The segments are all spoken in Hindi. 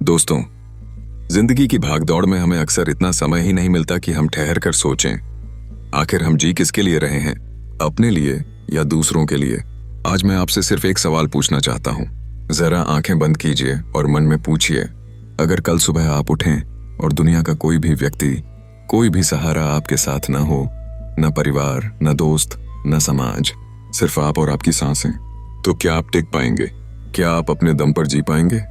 दोस्तों, जिंदगी की भागदौड़ में हमें अक्सर इतना समय ही नहीं मिलता कि हम ठहर कर सोचें, आखिर हम जी किसके लिए रहे हैं, अपने लिए या दूसरों के लिए। आज मैं आपसे सिर्फ एक सवाल पूछना चाहता हूं। जरा आंखें बंद कीजिए और मन में पूछिए, अगर कल सुबह आप उठें और दुनिया का कोई भी व्यक्ति, कोई भी सहारा आपके साथ न हो, न परिवार, न दोस्त, न समाज, सिर्फ आप और आपकी सांसें, तो क्या आप टिक पाएंगे? क्या आप अपने दम पर जी पाएंगे?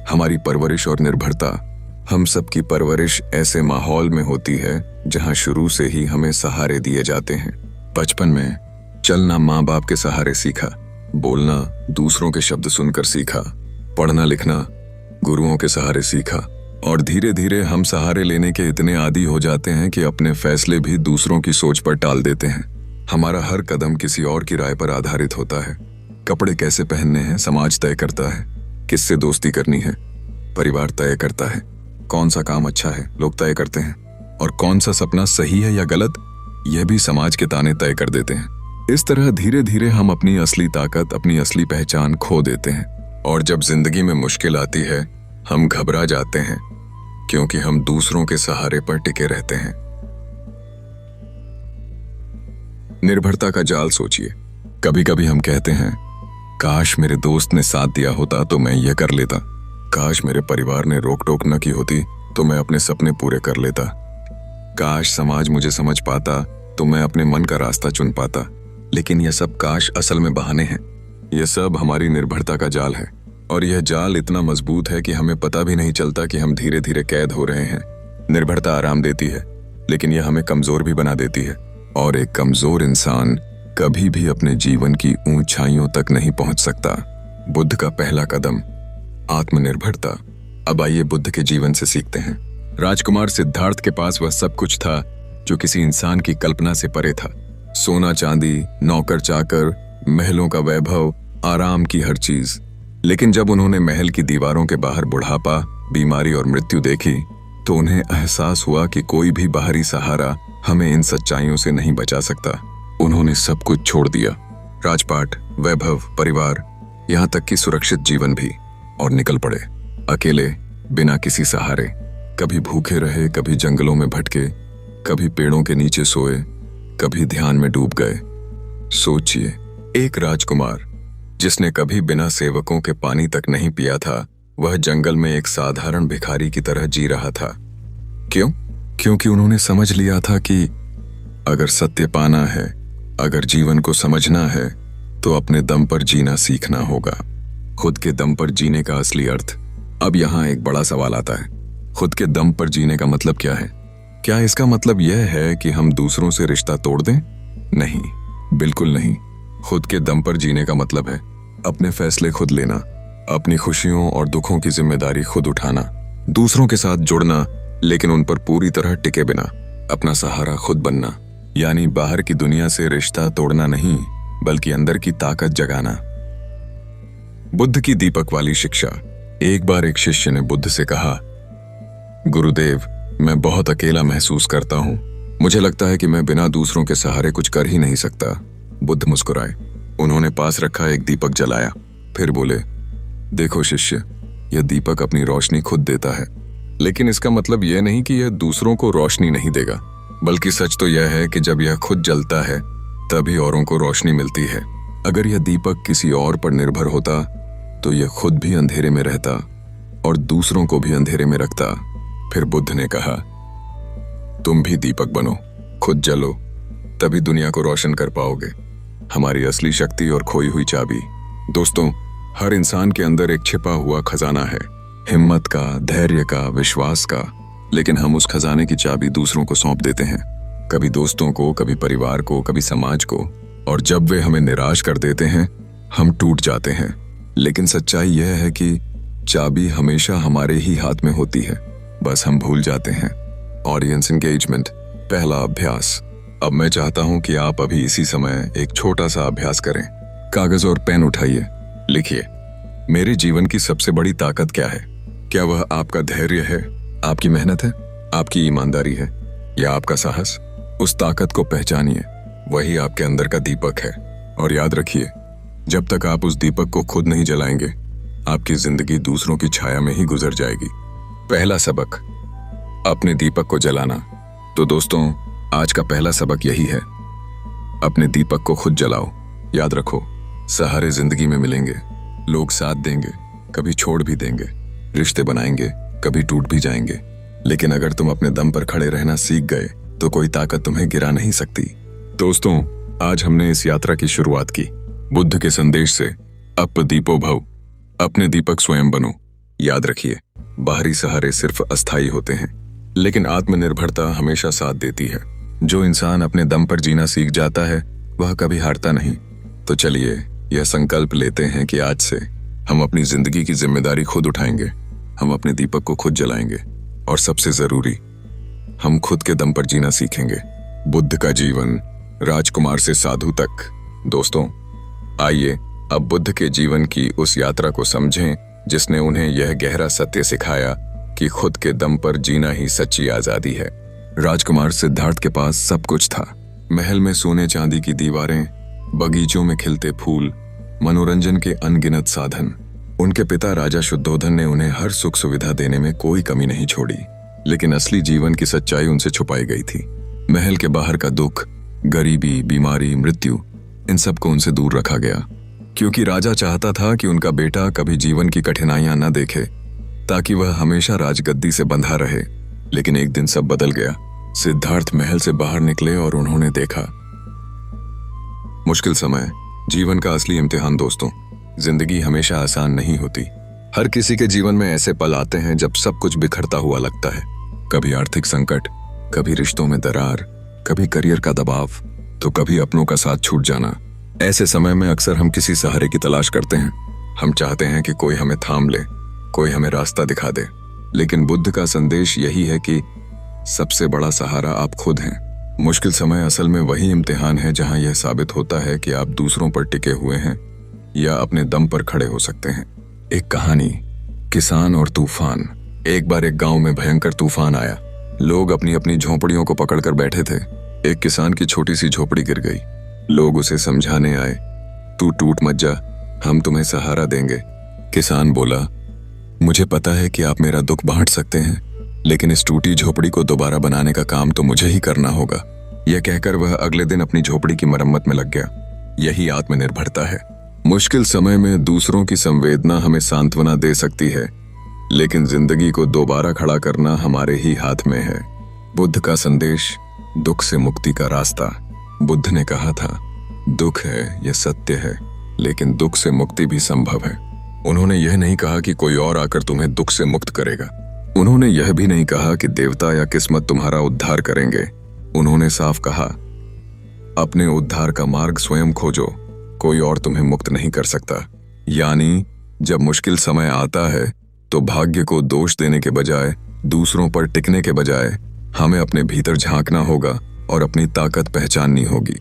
हमारी परवरिश और निर्भरता, हम सब की परवरिश ऐसे माहौल में होती है जहां शुरू से ही हमें सहारे दिए जाते हैं। बचपन में चलना माँ बाप के सहारे सीखा, बोलना दूसरों के शब्द सुनकर सीखा, पढ़ना लिखना गुरुओं के सहारे सीखा, और धीरे धीरे हम सहारे लेने के इतने आदी हो जाते हैं कि अपने फैसले भी दूसरों की सोच पर टाल देते हैं। हमारा हर कदम किसी और की राय पर आधारित होता है। कपड़े कैसे पहनने हैं समाज तय करता है, किससे दोस्ती करनी है परिवार तय करता है, कौन सा काम अच्छा है लोग तय करते हैं, और कौन सा सपना सही है या गलत यह भी समाज के ताने तय कर देते हैं। इस तरह धीरे धीरे हम अपनी असली ताकत, अपनी असली पहचान खो देते हैं, और जब जिंदगी में मुश्किल आती है हम घबरा जाते हैं क्योंकि हम दूसरों के सहारे पर टिके रहते हैं। निर्भरता का जाल सोचिए। कभी कभी हम कहते हैं, काश मेरे दोस्त ने साथ दिया होता तो मैं यह कर लेता, काश मेरे परिवार ने रोक टोक न की होती तो मैं अपने सपने पूरे कर लेता, काश समाज मुझे समझ पाता तो मैं अपने मन का रास्ता चुन पाता। लेकिन यह सब काश असल में बहाने हैं। यह सब हमारी निर्भरता का जाल है, और यह जाल इतना मजबूत है कि हमें पता भी नहीं चलता कि हम धीरे धीरे कैद हो रहे हैं। निर्भरता आराम देती है, लेकिन यह हमें कमजोर भी बना देती है, और एक कमजोर इंसान कभी भी अपने जीवन की ऊंचाइयों तक नहीं पहुंच सकता। बुद्ध का पहला कदम, आत्मनिर्भरता। अब आइए बुद्ध के जीवन से सीखते हैं। राजकुमार सिद्धार्थ के पास वह सब कुछ था जो किसी इंसान की कल्पना से परे था। सोना चांदी, नौकर चाकर, महलों का वैभव, आराम की हर चीज। लेकिन जब उन्होंने महल की दीवारों के बाहर बुढ़ापा, बीमारी और मृत्यु देखी तो उन्हें एहसास हुआ कि कोई भी बाहरी सहारा हमें इन सच्चाइयों से नहीं बचा सकता। उन्होंने सब कुछ छोड़ दिया, राजपाट, वैभव, परिवार, यहाँ तक कि सुरक्षित जीवन भी, और निकल पड़े अकेले, बिना किसी सहारे। कभी भूखे रहे, कभी जंगलों में भटके, कभी पेड़ों के नीचे सोए, कभी ध्यान में डूब गए। सोचिए, एक राजकुमार जिसने कभी बिना सेवकों के पानी तक नहीं पिया था, वह जंगल में एक साधारण भिखारी की तरह जी रहा था। क्यों? क्योंकि उन्होंने समझ लिया था कि अगर सत्य पाना है, अगर जीवन को समझना है, तो अपने दम पर जीना सीखना होगा। खुद के दम पर जीने का असली अर्थ। अब यहाँ एक बड़ा सवाल आता है, खुद के दम पर जीने का मतलब क्या है? क्या इसका मतलब यह है कि हम दूसरों से रिश्ता तोड़ दें? नहीं, बिल्कुल नहीं। खुद के दम पर जीने का मतलब है अपने फैसले खुद लेना, अपनी खुशियों और दुखों की जिम्मेदारी खुद उठाना, दूसरों के साथ जुड़ना लेकिन उन पर पूरी तरह टिके बिना, अपना सहारा खुद बनना। यानी बाहर की दुनिया से रिश्ता तोड़ना नहीं, बल्कि अंदर की ताकत जगाना। बुद्ध की दीपक वाली शिक्षा। एक बार एक शिष्य ने बुद्ध से कहा, गुरुदेव, मैं बहुत अकेला महसूस करता हूं। मुझे लगता है कि मैं बिना दूसरों के सहारे कुछ कर ही नहीं सकता। बुद्ध मुस्कुराए, उन्होंने पास रखा एक दीपक जलाया, फिर बोले, देखो शिष्य, यह दीपक अपनी रोशनी खुद देता है, लेकिन इसका मतलब यह नहीं कि यह दूसरों को रोशनी नहीं देगा, बल्कि सच तो यह है कि जब यह खुद जलता है तभी औरों को रोशनी मिलती है। अगर यह दीपक किसी और पर निर्भर होता तो यह खुद भी अंधेरे में रहता और दूसरों को भी अंधेरे में रखता। फिर बुद्ध ने कहा, तुम भी दीपक बनो, खुद जलो, तभी दुनिया को रोशन कर पाओगे। हमारी असली शक्ति और खोई हुई चाबी। दोस्तों, हर इंसान के अंदर एक छिपा हुआ खजाना है, हिम्मत का, धैर्य का, विश्वास का, लेकिन हम उस खजाने की चाबी दूसरों को सौंप देते हैं, कभी दोस्तों को, कभी परिवार को, कभी समाज को, और जब वे हमें निराश कर देते हैं हम टूट जाते हैं। लेकिन सच्चाई यह है कि चाबी हमेशा हमारे ही हाथ में होती है, बस हम भूल जाते हैं। ऑडियंस एंगेजमेंट, पहला अभ्यास। अब मैं चाहता हूं कि आप अभी इसी समय एक छोटा सा अभ्यास करें। कागज और पेन उठाइए, लिखिए, मेरे जीवन की सबसे बड़ी ताकत क्या है? क्या वह आपका धैर्य है, आपकी मेहनत है, आपकी ईमानदारी है, या आपका साहस? उस ताकत को पहचानिए, वही आपके अंदर का दीपक है। और याद रखिए, जब तक आप उस दीपक को खुद नहीं जलाएंगे, आपकी जिंदगी दूसरों की छाया में ही गुजर जाएगी। पहला सबक, अपने दीपक को जलाना। तो दोस्तों, आज का पहला सबक यही है, अपने दीपक को खुद जलाओ। याद रखो, सहारे जिंदगी में मिलेंगे, लोग साथ देंगे, कभी छोड़ भी देंगे, रिश्ते बनाएंगे, कभी टूट भी जाएंगे, लेकिन अगर तुम अपने दम पर खड़े रहना सीख गए तो कोई ताकत तुम्हें गिरा नहीं सकती। दोस्तों, आज हमने इस यात्रा की शुरुआत की बुद्ध के संदेश से, अप दीपो भव, अपने दीपक स्वयं बनो। याद रखिए, बाहरी सहारे सिर्फ अस्थायी होते हैं, लेकिन आत्मनिर्भरता हमेशा साथ देती है। जो इंसान अपने दम पर जीना सीख जाता है वह कभी हारता नहीं। तो चलिए यह संकल्प लेते हैं कि आज से हम अपनी जिंदगी की जिम्मेदारी खुद उठाएंगे, हम अपने दीपक को खुद जलाएंगे और सबसे जरूरी, हम खुद के दम पर जीना सीखेंगे। बुद्ध का जीवन, राजकुमार से साधु तक। दोस्तों, आइए अब बुद्ध के जीवन की उस यात्रा को समझें जिसने उन्हें यह गहरा सत्य सिखाया कि खुद के दम पर जीना ही सच्ची आजादी है। राजकुमार सिद्धार्थ के पास सब कुछ था, महल में सोने चांदी की दीवारें, बगीचों में खिलते फूल, मनोरंजन के अनगिनत साधन। उनके पिता राजा शुद्धोधन ने उन्हें हर सुख सुविधा देने में कोई कमी नहीं छोड़ी, लेकिन असली जीवन की सच्चाई उनसे छुपाई गई थी। महल के बाहर का दुख, गरीबी, बीमारी, मृत्यु, इन सब को उनसे दूर रखा गया, क्योंकि राजा चाहता था कि उनका बेटा कभी जीवन की कठिनाइयां न देखे, ताकि वह हमेशा राजगद्दी से बंधा रहे। लेकिन एक दिन सब बदल गया। सिद्धार्थ महल से बाहर निकले और उन्होंने देखा मुश्किल समय, जीवन का असली इम्तिहान। दोस्तों, जिंदगी हमेशा आसान नहीं होती। हर किसी के जीवन में ऐसे पल आते हैं जब सब कुछ बिखरता हुआ लगता है। कभी आर्थिक संकट, कभी रिश्तों में दरार, कभी करियर का दबाव, तो कभी अपनों का साथ छूट जाना। ऐसे समय में अक्सर हम किसी सहारे की तलाश करते हैं। हम चाहते हैं कि कोई हमें थाम ले, कोई हमें रास्ता दिखा दे। लेकिन बुद्ध का संदेश यही है कि सबसे बड़ा सहारा आप खुद हैं। मुश्किल समय असल में वही इम्तिहान है जहां यह साबित होता है कि आप दूसरों पर टिके हुए हैं या अपने दम पर खड़े हो सकते हैं। एक कहानी, किसान और तूफान। एक बार एक गांव में भयंकर तूफान आया। लोग अपनी अपनी झोपड़ियों को पकड़कर बैठे थे। एक किसान की छोटी सी झोपड़ी गिर गई। लोग उसे समझाने आए, तू टूट मत जा, हम तुम्हें सहारा देंगे। किसान बोला, मुझे पता है कि आप मेरा दुख बांट सकते हैं, लेकिन इस टूटी झोपड़ी को दोबारा बनाने का काम तो मुझे ही करना होगा। यह कहकर वह अगले दिन अपनी झोपड़ी की मरम्मत में लग गया। यही आत्मनिर्भरता है। मुश्किल समय में दूसरों की संवेदना हमें सांत्वना दे सकती है, लेकिन जिंदगी को दोबारा खड़ा करना हमारे ही हाथ में है। बुद्ध का संदेश, दुख से मुक्ति का रास्ता। बुद्ध ने कहा था, दुख है, यह सत्य है, लेकिन दुख से मुक्ति भी संभव है। उन्होंने यह नहीं कहा कि कोई और आकर तुम्हें दुख से मुक्त करेगा। उन्होंने यह भी नहीं कहा कि देवता या किस्मत तुम्हारा उद्धार करेंगे। उन्होंने साफ कहा, अपने उद्धार का मार्ग स्वयं खोजो, कोई और तुम्हें मुक्त नहीं कर सकता। यानी जब मुश्किल समय आता है तो भाग्य को दोष देने के बजाय, दूसरों पर टिकने के बजाय, हमें अपने भीतर झांकना होगा और अपनी ताकत पहचाननी होगी।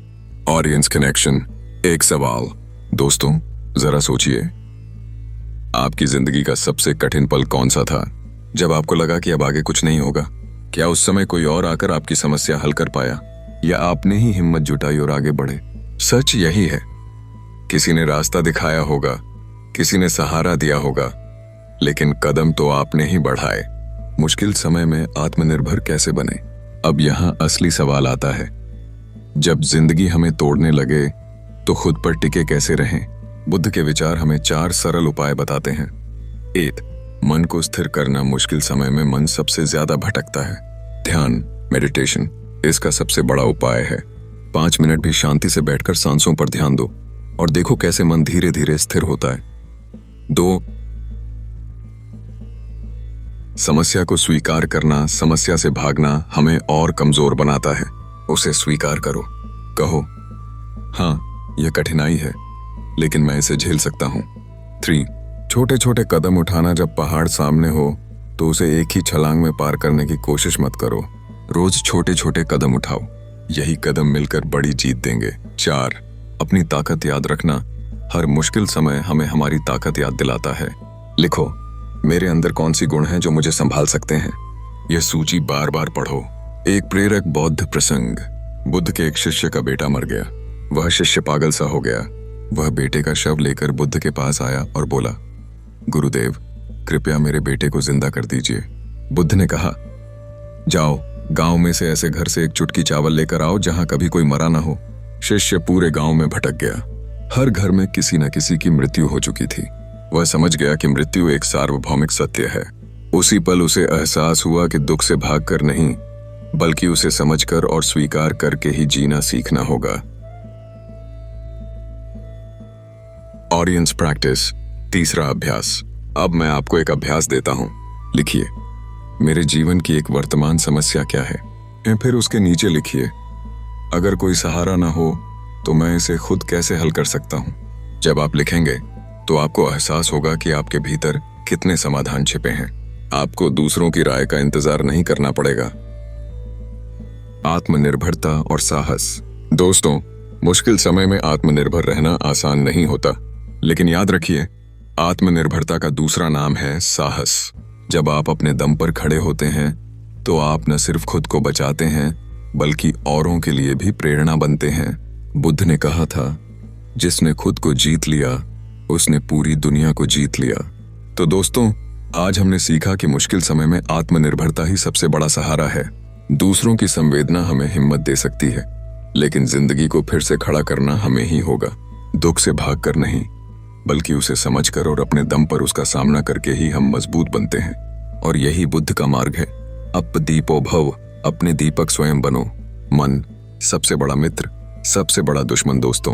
Audience connection. एक सवाल। दोस्तों, जरा सोचिए, आपकी जिंदगी का सबसे कठिन पल कौन सा था? जब आपको लगा कि अब आगे कुछ नहीं होगा? क्या उस समय कोई और आकर आपकी समस्या हल कर पाया, या आपने ही हिम्मत जुटाई और आगे बढ़े? सच यही है, किसी ने रास्ता दिखाया होगा, किसी ने सहारा दिया होगा, लेकिन कदम तो आपने ही बढ़ाए। मुश्किल समय में आत्मनिर्भर कैसे बने? अब यहाँ असली सवाल आता है, जब जिंदगी हमें तोड़ने लगे तो खुद पर टिके कैसे रहें? बुद्ध के विचार हमें 4 सरल उपाय बताते हैं। 1. मन को स्थिर करना। मुश्किल समय में मन सबसे ज्यादा भटकता है। ध्यान, मेडिटेशन, इसका सबसे बड़ा उपाय है। 5 मिनट भी शांति से बैठकर सांसों पर ध्यान दो और देखो कैसे मन धीरे धीरे स्थिर होता है। 2. समस्या को स्वीकार करना। समस्या से भागना हमें और कमजोर बनाता है। उसे स्वीकार करो। कहो, हाँ, यह कठिनाई है, लेकिन मैं इसे झेल सकता हूं। 3. छोटे छोटे कदम उठाना। जब पहाड़ सामने हो तो उसे एक ही छलांग में पार करने की कोशिश मत करो। रोज छोटे छोटे कदम उठाओ, यही कदम मिलकर बड़ी जीत देंगे। 4. अपनी ताकत याद रखना। हर मुश्किल समय हमें हमारी ताकत याद दिलाता है। लिखो, मेरे अंदर कौन सी गुण हैं जो मुझे संभाल सकते हैं। यह सूची बार बार पढ़ो। एक प्रेरक बौद्ध प्रसंग। बुद्ध के एक शिष्य का बेटा मर गया। वह शिष्य पागल सा हो गया। वह बेटे का शव लेकर बुद्ध के पास आया और बोला, गुरुदेव, कृपया मेरे बेटे को जिंदा कर दीजिए। बुद्ध ने कहा, जाओ गांव में से ऐसे घर से एक चुटकी चावल लेकर आओ जहां कभी कोई मरा ना हो। शिष्य पूरे गांव में भटक गया। हर घर में किसी न किसी की मृत्यु हो चुकी थी। वह समझ गया कि मृत्यु एक सार्वभौमिक सत्य है। उसी पल उसे एहसास हुआ कि दुख से भागकर नहीं, बल्कि उसे समझकर और स्वीकार करके ही जीना सीखना होगा। ऑडियंस प्रैक्टिस, तीसरा अभ्यास। अब मैं आपको एक अभ्यास देता हूं। लिखिए, मेरे जीवन की एक वर्तमान समस्या क्या है, या फिर उसके नीचे लिखिए, अगर कोई सहारा ना हो तो मैं इसे खुद कैसे हल कर सकता हूं। जब आप लिखेंगे तो आपको एहसास होगा कि आपके भीतर कितने समाधान छिपे हैं। आपको दूसरों की राय का इंतजार नहीं करना पड़ेगा। आत्मनिर्भरता और साहस। दोस्तों, मुश्किल समय में आत्मनिर्भर रहना आसान नहीं होता, लेकिन याद रखिए, आत्मनिर्भरता का दूसरा नाम है साहस। जब आप अपने दम पर खड़े होते हैं तो आप न सिर्फ खुद को बचाते हैं, बल्कि औरों के लिए भी प्रेरणा बनते हैं। बुद्ध ने कहा था, जिसने खुद को जीत लिया उसने पूरी दुनिया को जीत लिया। तो दोस्तों, आज हमने सीखा कि मुश्किल समय में आत्मनिर्भरता ही सबसे बड़ा सहारा है। दूसरों की संवेदना हमें हिम्मत दे सकती है, लेकिन जिंदगी को फिर से खड़ा करना हमें ही होगा। दुख से भागकर नहीं, बल्कि उसे समझकर और अपने दम पर उसका सामना करके ही हम मजबूत बनते हैं। और यही बुद्ध का मार्ग है। अप दीपो भव, अपने दीपक स्वयं बनो। मन सबसे बड़ा मित्र, सबसे बड़ा दुश्मन। दोस्तों,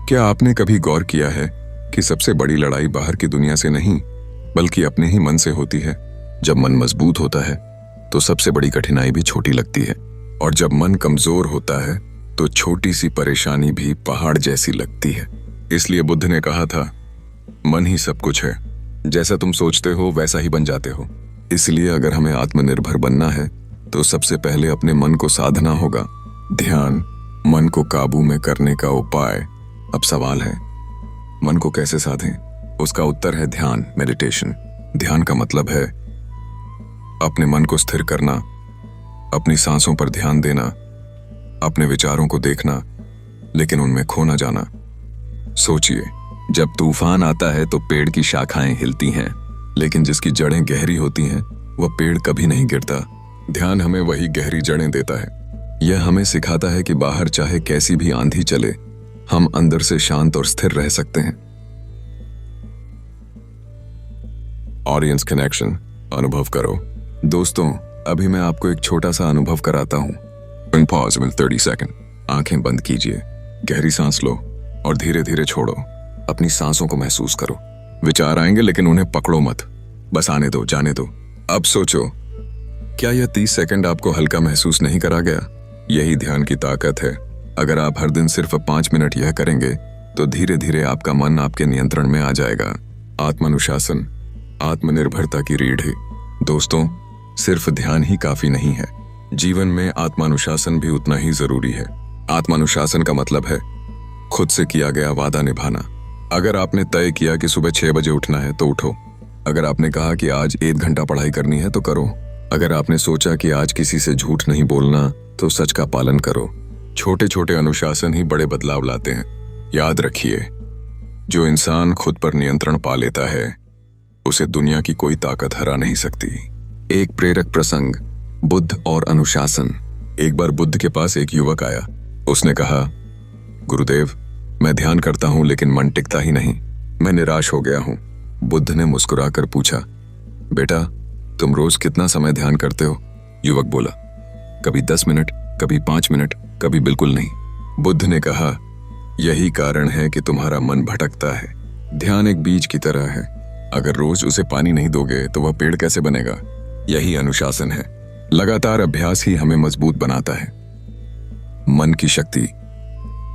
क्या आपने कभी गौर किया है कि सबसे बड़ी लड़ाई बाहर की दुनिया से नहीं, बल्कि अपने ही मन से होती है। जब मन मजबूत होता है तो सबसे बड़ी कठिनाई भी छोटी लगती है, और जब मन कमजोर होता है तो छोटी सी परेशानी भी पहाड़ जैसी लगती है। इसलिए बुद्ध ने कहा था, मन ही सब कुछ है, जैसा तुम सोचते हो वैसा ही बन जाते हो। इसलिए अगर हमें आत्मनिर्भर बनना है तो सबसे पहले अपने मन को साधना होगा। ध्यान, मन को काबू में करने का उपाय। अब सवाल है, मन को कैसे साधें? उसका उत्तर है ध्यान, मेडिटेशन। ध्यान का मतलब है अपने मन को स्थिर करना, अपनी सांसों पर ध्यान देना, अपने विचारों को देखना, लेकिन उनमें खो ना जाना। सोचिए, जब तूफान आता है तो पेड़ की शाखाएं हिलती हैं, लेकिन जिसकी जड़ें गहरी होती हैं वह पेड़ कभी नहीं गिरता। ध्यान हमें वही गहरी जड़ें देता है। यह हमें सिखाता है कि बाहर चाहे कैसी भी आंधी चले, हम अंदर से शांत और स्थिर रह सकते हैं। ऑडियंस कनेक्शन, अनुभव करो। दोस्तों, अभी मैं आपको एक छोटा सा अनुभव कराता हूं। Pause with 30 second. आंखें बंद कीजिए, गहरी सांस लो और धीरे धीरे छोड़ो। अपनी सांसों को महसूस करो। विचार आएंगे लेकिन उन्हें पकड़ो मत, बस आने दो, जाने दो। अब सोचो, क्या यह 30 सेकंड आपको हल्का महसूस नहीं करा गया? यही ध्यान की ताकत है। अगर आप हर दिन सिर्फ 5 मिनट यह करेंगे तो धीरे धीरे आपका मन आपके नियंत्रण में आ जाएगा। आत्मानुशासन, आत्मनिर्भरता की रीढ़ है। दोस्तों, सिर्फ ध्यान ही काफी नहीं है, जीवन में आत्मानुशासन भी उतना ही जरूरी है। आत्मानुशासन का मतलब है खुद से किया गया वादा निभाना। अगर आपने तय किया कि सुबह 6 बजे उठना है तो उठो। अगर आपने कहा कि आज 1 घंटा पढ़ाई करनी है तो करो। अगर आपने सोचा कि आज किसी से झूठ नहीं बोलना तो सच का पालन करो। छोटे छोटे अनुशासन ही बड़े बदलाव लाते हैं। याद रखिए, जो इंसान खुद पर नियंत्रण पा लेता है उसे दुनिया की कोई ताकत हरा नहीं सकती। एक प्रेरक प्रसंग, बुद्ध और अनुशासन। एक बार बुद्ध के पास एक युवक आया। उसने कहा, गुरुदेव, मैं ध्यान करता हूं लेकिन मन टिकता ही नहीं, मैं निराश हो गया हूं। बुद्ध ने मुस्कुराकर पूछा, बेटा, तुम रोज कितना समय ध्यान करते हो? युवक बोला, कभी 10 मिनट, कभी 5 मिनट, कभी बिल्कुल नहीं। बुद्ध ने कहा, यही कारण है कि तुम्हारा मन भटकता है। ध्यान एक बीज की तरह है, अगर रोज उसे पानी नहीं दोगे तो वह पेड़ कैसे बनेगा? यही अनुशासन है। लगातार अभ्यास ही हमें मजबूत बनाता है। मन की शक्ति,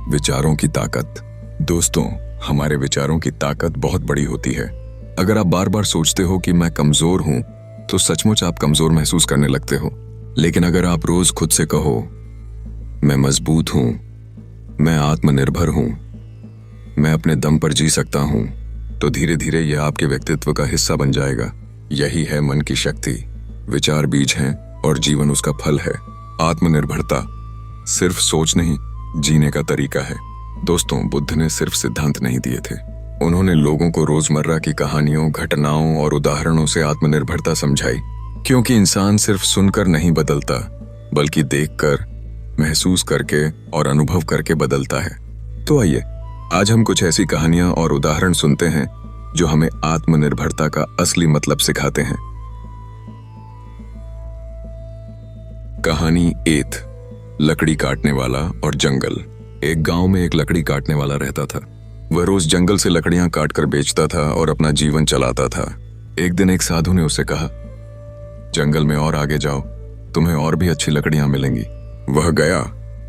विचारों की ताकत। दोस्तों, हमारे विचारों की ताकत बहुत बड़ी होती है। अगर आप बार बार सोचते हो कि मैं कमजोर हूं तो सचमुच आप कमजोर महसूस करने लगते हो। लेकिन अगर आप रोज खुद से कहो, मैं मजबूत हूं, मैं आत्मनिर्भर हूं, मैं अपने दम पर जी सकता हूं, तो धीरे धीरे यह आपके व्यक्तित्व का हिस्सा बन जाएगा। यही है मन की शक्ति। विचार बीज हैं और जीवन उसका फल है। आत्मनिर्भरता सिर्फ सोच नहीं, जीने का तरीका है। दोस्तों, बुद्ध ने सिर्फ सिद्धांत नहीं दिए थे, उन्होंने लोगों को रोजमर्रा की कहानियों, घटनाओं और उदाहरणों से आत्मनिर्भरता समझाई। क्योंकि इंसान सिर्फ सुनकर नहीं बदलता, बल्कि देखकर, महसूस करके और अनुभव करके बदलता है। तो आइए आज हम कुछ ऐसी कहानियां और उदाहरण सुनते हैं जो हमें आत्मनिर्भरता का असली मतलब सिखाते हैं। कहानी 8, लकड़ी काटने वाला और जंगल। एक गांव में एक लकड़ी काटने वाला रहता था। वह रोज जंगल से लकड़ियां काटकर बेचता था और अपना जीवन चलाता था। एक दिन एक साधु ने उसे कहा, जंगल में और आगे जाओ, तुम्हें और भी अच्छी लकड़ियां मिलेंगी। वह गया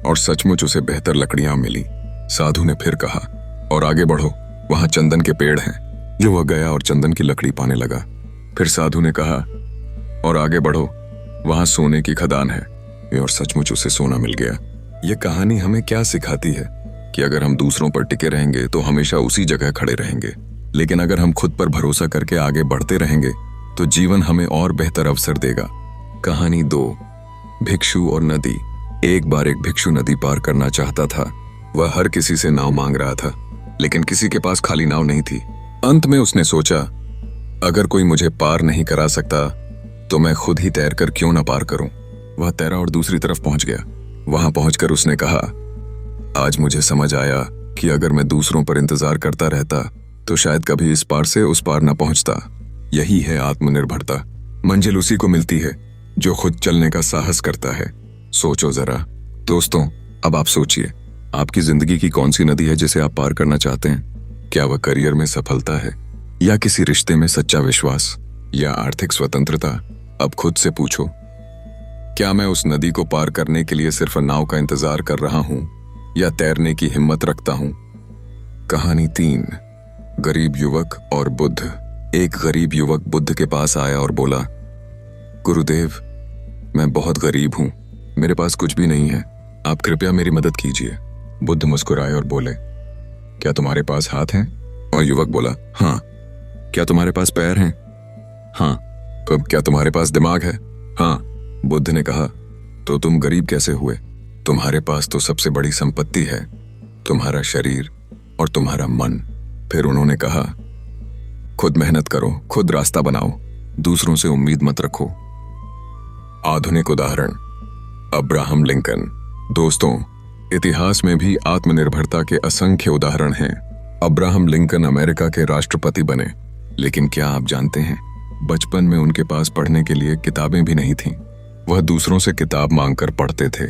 और सचमुच उसे बेहतर लकड़ियां मिली। साधु ने फिर कहा, और आगे बढ़ो, वहां चंदन के पेड़ हैं। जो वह गया और चंदन की लकड़ी पाने लगा। फिर साधु ने कहा, और आगे बढ़ो, वहां सोने की खदान है। और सचमुच उसे सोना मिल गया। यह कहानी हमें क्या सिखाती है कि अगर हम दूसरों पर टिके रहेंगे तो हमेशा उसी जगह खड़े रहेंगे, लेकिन अगर हम खुद पर भरोसा करके आगे बढ़ते रहेंगे तो जीवन हमें और बेहतर अवसर देगा। कहानी 2, भिक्षु और नदी। एक बार एक भिक्षु नदी पार करना चाहता था। वह हर किसी से नाव मांग रहा था, लेकिन किसी के पास खाली नाव नहीं थी। अंत में उसने सोचा, अगर कोई मुझे पार नहीं करा सकता तो मैं खुद ही तैरकर क्यों न पार करूं। वह तैरा और दूसरी तरफ पहुंच गया। वहां पहुंचकर उसने कहा, आज मुझे समझ आया कि अगर मैं दूसरों पर इंतजार करता रहता तो शायद कभी इस पार से उस पार न पहुंचता। यही है आत्मनिर्भरता। मंजिल उसी को मिलती है जो खुद चलने का साहस करता है। सोचो जरा दोस्तों, अब आप सोचिए, आपकी जिंदगी की कौन सी नदी है जिसे आप पार करना चाहते हैं? क्या वह करियर में सफलता है, या किसी रिश्ते में सच्चा विश्वास, या आर्थिक स्वतंत्रता? अब खुद से पूछो, क्या मैं उस नदी को पार करने के लिए सिर्फ नाव का इंतजार कर रहा हूं, या तैरने की हिम्मत रखता हूं? कहानी 3, गरीब युवक और बुद्ध। एक गरीब युवक बुद्ध के पास आया और बोला, गुरुदेव, मैं बहुत गरीब हूं, मेरे पास कुछ भी नहीं है, आप कृपया मेरी मदद कीजिए। बुद्ध मुस्कुराए और बोले, क्या तुम्हारे पास हाथ हैं? और युवक बोला, हाँ। क्या तुम्हारे पास पैर हैं? हाँ। तो क्या तुम्हारे पास दिमाग है? हाँ। बुद्ध ने कहा, तो तुम गरीब कैसे हुए? तुम्हारे पास तो सबसे बड़ी संपत्ति है, तुम्हारा शरीर और तुम्हारा मन। फिर उन्होंने कहा, खुद मेहनत करो, खुद रास्ता बनाओ, दूसरों से उम्मीद मत रखो। आधुनिक उदाहरण, अब्राहम लिंकन। दोस्तों, इतिहास में भी आत्मनिर्भरता के असंख्य उदाहरण हैं। अब्राहम लिंकन अमेरिका के राष्ट्रपति बने, लेकिन क्या आप जानते हैं, बचपन में उनके पास पढ़ने के लिए किताबें भी नहीं थीं। वह दूसरों से किताब मांगकर पढ़ते थे,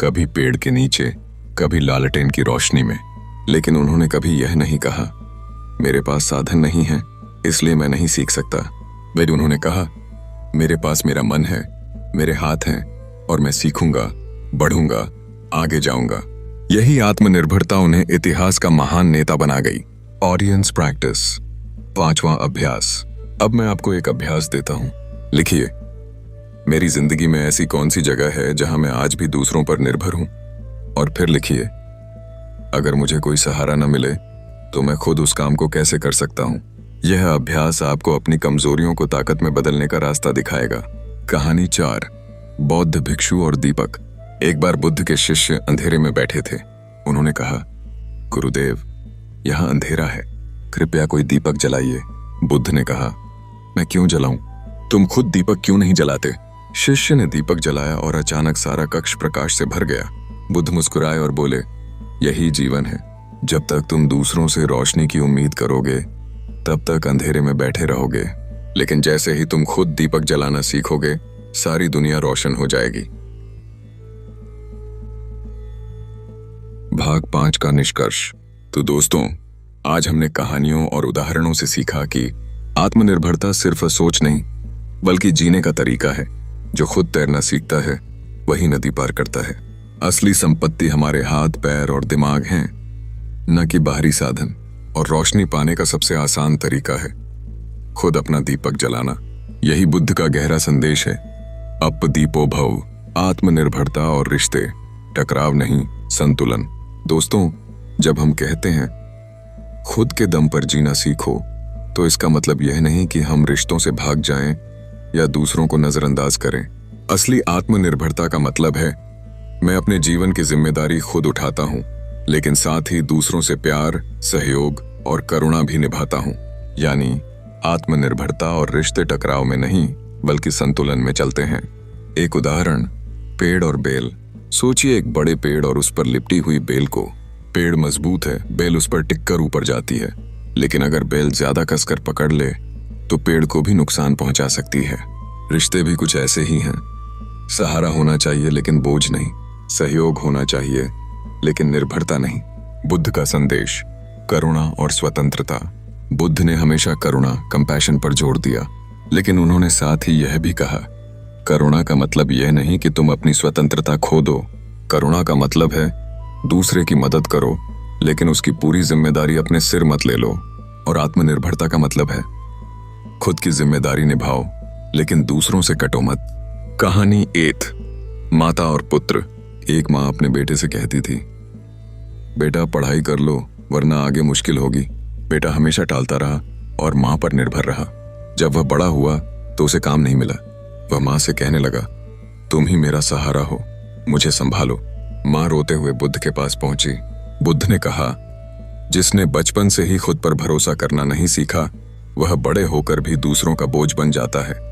कभी पेड़ के नीचे, कभी लालटेन की रोशनी में। लेकिन उन्होंने कभी यह नहीं कहा, मेरे पास साधन नहीं है इसलिए मैं नहीं सीख सकता। वही उन्होंने कहा, मेरे पास मेरा मन है, मेरे हाथ हैं, और मैं सीखूंगा, बढ़ूंगा, आगे जाऊंगा। यही आत्मनिर्भरता उन्हें इतिहास का महान नेता बना गई। ऑडियंस प्रैक्टिस, 5वां अभ्यास। अब मैं आपको एक अभ्यास देता हूं। लिखिए, मेरी जिंदगी में ऐसी कौन सी जगह है जहां मैं आज भी दूसरों पर निर्भर हूं? और फिर लिखिए, अगर मुझे कोई सहारा न मिले तो मैं खुद उस काम को कैसे कर सकता हूं? यह अभ्यास आपको अपनी कमजोरियों को ताकत में बदलने का रास्ता दिखाएगा। कहानी 4, बौद्ध भिक्षु और दीपक। एक बार बुद्ध के शिष्य अंधेरे में बैठे थे। उन्होंने कहा, गुरुदेव, यहाँ अंधेरा है, कृपया कोई दीपक जलाइए। बुद्ध ने कहा, मैं क्यों जलाऊं? तुम खुद दीपक क्यों नहीं जलाते? शिष्य ने दीपक जलाया और अचानक सारा कक्ष प्रकाश से भर गया। बुद्ध मुस्कुराए और बोले, यही जीवन है, जब तक तुम दूसरों से रोशनी की उम्मीद करोगे तब तक अंधेरे में बैठे रहोगे, लेकिन जैसे ही तुम खुद दीपक जलाना सीखोगे, सारी दुनिया रोशन हो जाएगी। भाग 5 का निष्कर्ष। तो दोस्तों, आज हमने कहानियों और उदाहरणों से सीखा कि आत्मनिर्भरता सिर्फ सोच नहीं, बल्कि जीने का तरीका है। जो खुद तैरना सीखता है वही नदी पार करता है। असली संपत्ति हमारे हाथ, पैर और दिमाग हैं, न कि बाहरी साधन। और रोशनी पाने का सबसे आसान तरीका है खुद अपना दीपक जलाना। यही बुद्ध का गहरा संदेश है। अप दीपो भव। आत्मनिर्भरता और रिश्ते, टकराव नहीं, संतुलन। दोस्तों, जब हम कहते हैं खुद के दम पर जीना सीखो, तो इसका मतलब यह नहीं कि हम रिश्तों से भाग जाएं या दूसरों को नजरअंदाज करें। असली आत्मनिर्भरता का मतलब है, मैं अपने जीवन की जिम्मेदारी खुद उठाता हूं, लेकिन साथ ही दूसरों से प्यार, सहयोग और करुणा भी निभाता हूं। यानी आत्मनिर्भरता और रिश्ते टकराव में नहीं, बल्कि संतुलन में चलते हैं। एक उदाहरण, पेड़ और बेल। सोचिए एक बड़े पेड़ और उस पर लिपटी हुई बेल को। पेड़ मजबूत है, बेल उस पर टिककर ऊपर जाती है, लेकिन अगर बेल ज्यादा कसकर पकड़ ले तो पेड़ को भी नुकसान पहुंचा सकती है। रिश्ते भी कुछ ऐसे ही हैं। सहारा होना चाहिए लेकिन बोझ नहीं, सहयोग होना चाहिए लेकिन निर्भरता नहीं। बुद्ध का संदेश, करुणा और स्वतंत्रता। बुद्ध ने हमेशा करुणा, कंपैशन पर जोर दिया, लेकिन उन्होंने साथ ही यह भी कहा, करुणा का मतलब यह नहीं कि तुम अपनी स्वतंत्रता खो दो। करुणा का मतलब है दूसरे की मदद करो, लेकिन उसकी पूरी जिम्मेदारी अपने सिर मत ले लो। और आत्मनिर्भरता का मतलब है खुद की जिम्मेदारी निभाओ, लेकिन दूसरों से कटो मत। कहानी 8, माता और पुत्र। एक माँ अपने बेटे से कहती थी, बेटा पढ़ाई कर लो वरना आगे मुश्किल होगी। बेटा हमेशा टालता रहा और माँ पर निर्भर रहा। जब वह बड़ा हुआ तो उसे काम नहीं मिला। वह माँ से कहने लगा, तुम ही मेरा सहारा हो, मुझे संभालो। माँ रोते हुए बुद्ध के पास पहुंची। बुद्ध ने कहा, जिसने बचपन से ही खुद पर भरोसा करना नहीं सीखा, वह बड़े होकर भी दूसरों का बोझ बन जाता है।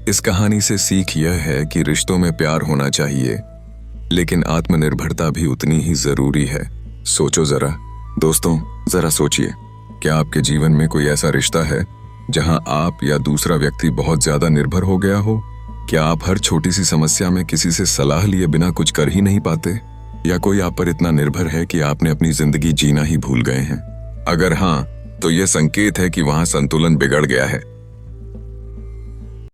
इस कहानी से सीख यह है कि रिश्तों में प्यार होना चाहिए, लेकिन आत्मनिर्भरता भी उतनी ही जरूरी है। सोचो जरा दोस्तों, जरा सोचिए, क्या आपके जीवन में कोई ऐसा रिश्ता है जहां आप या दूसरा व्यक्ति बहुत ज्यादा निर्भर हो गया हो? क्या आप हर छोटी सी समस्या में किसी से सलाह लिए बिना कुछ कर ही नहीं पाते? या कोई आप पर इतना निर्भर है कि आपने अपनी जिंदगी जीना ही भूल गए हैं? अगर हाँ, तो यह संकेत है कि वहां संतुलन बिगड़ गया है।